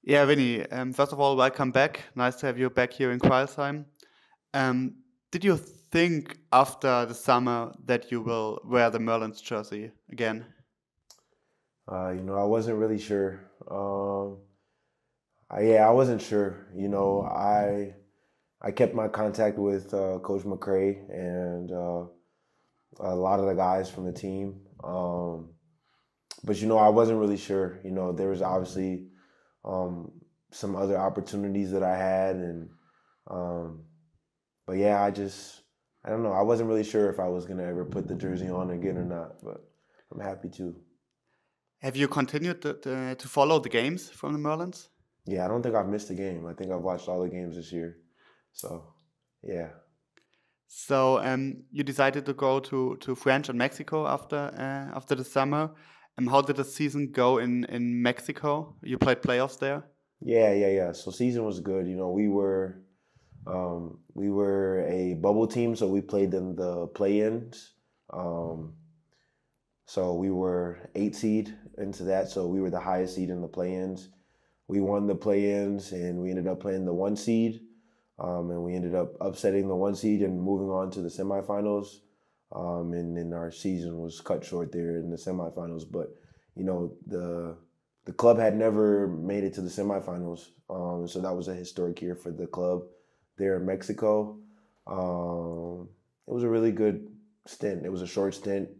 Yeah, Vinny, first of all, welcome back. Nice to have you back here in Crailsheim. Um, did you think after the summer that you will wear the Merlins jersey again? I wasn't really sure. Yeah, I wasn't sure. I kept my contact with Coach McCray and a lot of the guys from the team. But I wasn't really sure. There was obviously um, some other opportunities that I had, and um, but yeah, I don't know. I wasn't really sure if I was gonna ever put the jersey on again or not. But I'm happy to. Have you continued to follow the games from the Merlins? Yeah, I don't think I've missed a game. I think I've watched all the games this year. So, yeah. So you decided to go to French and Mexico after the summer. How did the season go in Mexico? You played playoffs there. Yeah. So season was good. We were a bubble team, so we played in the play-ins. Um, so we were 8 seed into that, so we were the highest seed in the play-ins. We won the play-ins, and we ended up playing the 1 seed, and we ended up upsetting the 1 seed and moving on to the semifinals. And then our season was cut short there in the semifinals. But the club had never made it to the semifinals, so that was a historic year for the club there in Mexico. It was a really good stint. It was a short stint.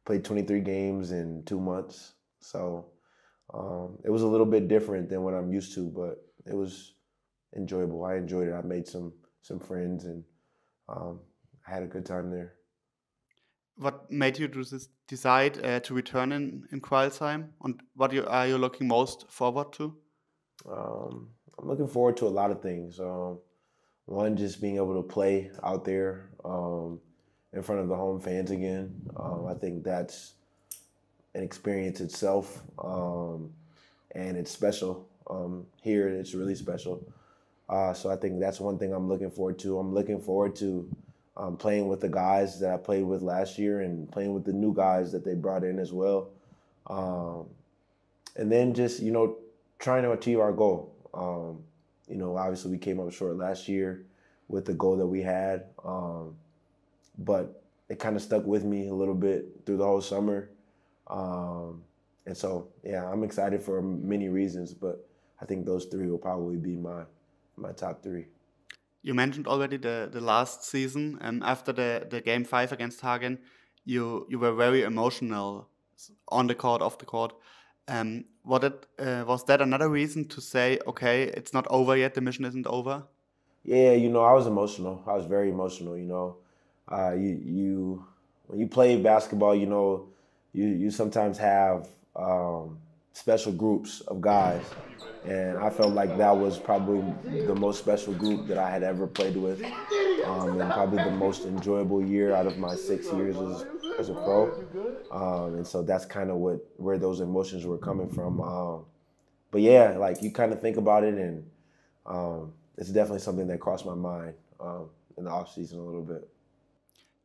Played 23 games in 2 months, so it was a little bit different than what I'm used to, but it was enjoyable. I enjoyed it. I made some friends, and I had a good time there. What made you decide to return in Crailsheim? And are you looking most forward to? I'm looking forward to a lot of things. One, just being able to play out there in front of the home fans again. I think that's an experience itself, and it's special. Here, it's really special. So I think that's one thing I'm looking forward to. I'm looking forward to playing with the guys that I played with last year and playing with the new guys that they brought in as well. Um, and then just, trying to achieve our goal. Obviously we came up short last year with the goal that we had, but it kind of stuck with me a little bit through the whole summer. And so, yeah, I'm excited for many reasons, but I think those three will probably be my top three. You mentioned already the last season. After the game five against Hagen, you were very emotional on the court, off the court. Was that another reason to say, okay, it's not over yet, the mission isn't over? Yeah, I was emotional. I was very emotional. You when you play basketball, you sometimes have special groups of guys, and I felt like that was probably the most special group that I had ever played with, and probably the most enjoyable year out of my 6 years as a pro. And so that's kind of where those emotions were coming from. But yeah, like you kind of think about it, and it's definitely something that crossed my mind in the off season a little bit.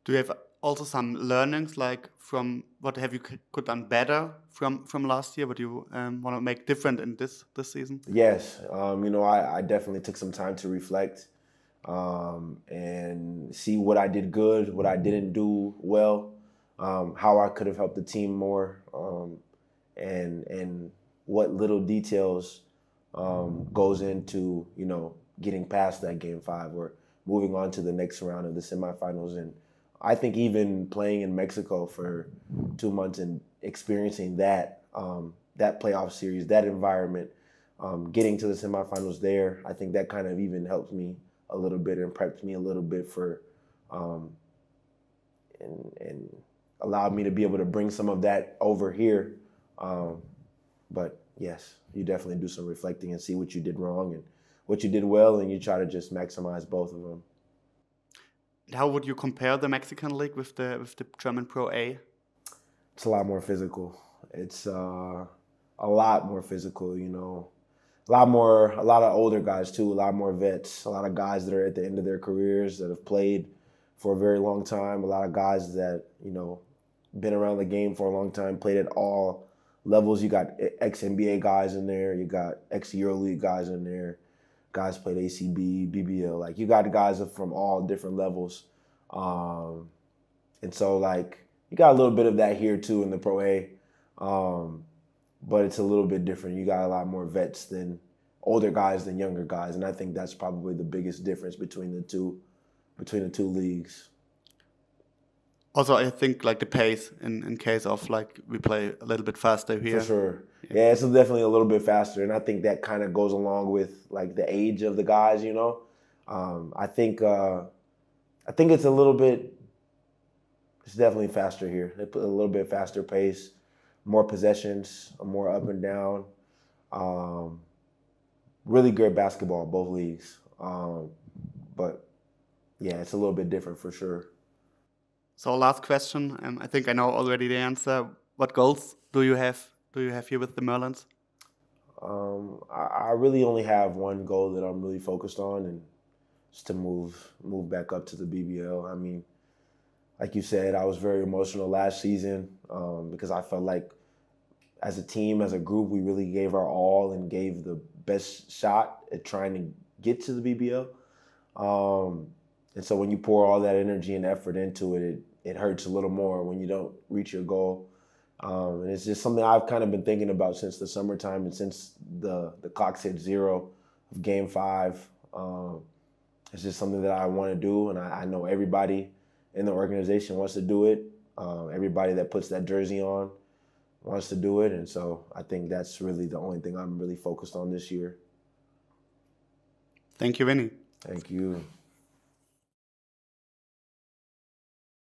Do you have also some learnings, like from what have you could done better from last year? What you want to make different in this season? Yes, I definitely took some time to reflect and see what I did good, what I didn't do well, how I could have helped the team more, and what little details goes into getting past that game five or moving on to the next round of the semifinals. And I think even playing in Mexico for 2 months and experiencing that playoff series, that environment, getting to the semifinals there, I think that kind of even helped me a little bit and prepped me a little bit for and allowed me to be able to bring some of that over here. But yes, you definitely do some reflecting and see what you did wrong and what you did well, and you try to just maximize both of them. How would you compare the Mexican league with the German Pro A? It's a lot more physical. It's a lot more physical, a lot of older guys too, a lot more vets, a lot of guys that are at the end of their careers that have played for a very long time, a lot of guys that, been around the game for a long time, played at all levels. You got ex-NBA guys in there. You got ex-EuroLeague guys in there. Guys played ACB, BBL. Like, you got guys from all different levels. And so, like, you got a little bit of that here, too, in the Pro A. But it's a little bit different. You got a lot more vets than older guys than younger guys. And I think that's probably the biggest difference between the two leagues. Also, I think like the pace in case of like we play a little bit faster here. For sure. Yeah, it's definitely a little bit faster. And I think that kind of goes along with like the age of the guys, you know. I think it's a little bit, it's definitely faster here. They put a little bit faster pace, more possessions, more up and down. Really good basketball, both leagues. But yeah, it's a little bit different for sure. So last question, I think I know already the answer. What goals do you have here with the Merlins? I really only have one goal that I'm really focused on, and it's to move back up to the BBL. I mean, like you said, I was very emotional last season because I felt like as a team, as a group, we really gave our all and gave the best shot at trying to get to the BBL. And so when you pour all that energy and effort into it, it hurts a little more when you don't reach your goal. And it's just something I've kind of been thinking about since the summertime and since the clock's hit 0 of Game 5. It's just something that I want to do, and I know everybody in the organization wants to do it. Everybody that puts that jersey on wants to do it, and so I think that's really the only thing I'm really focused on this year. Thank you, Vinnie. Thank you.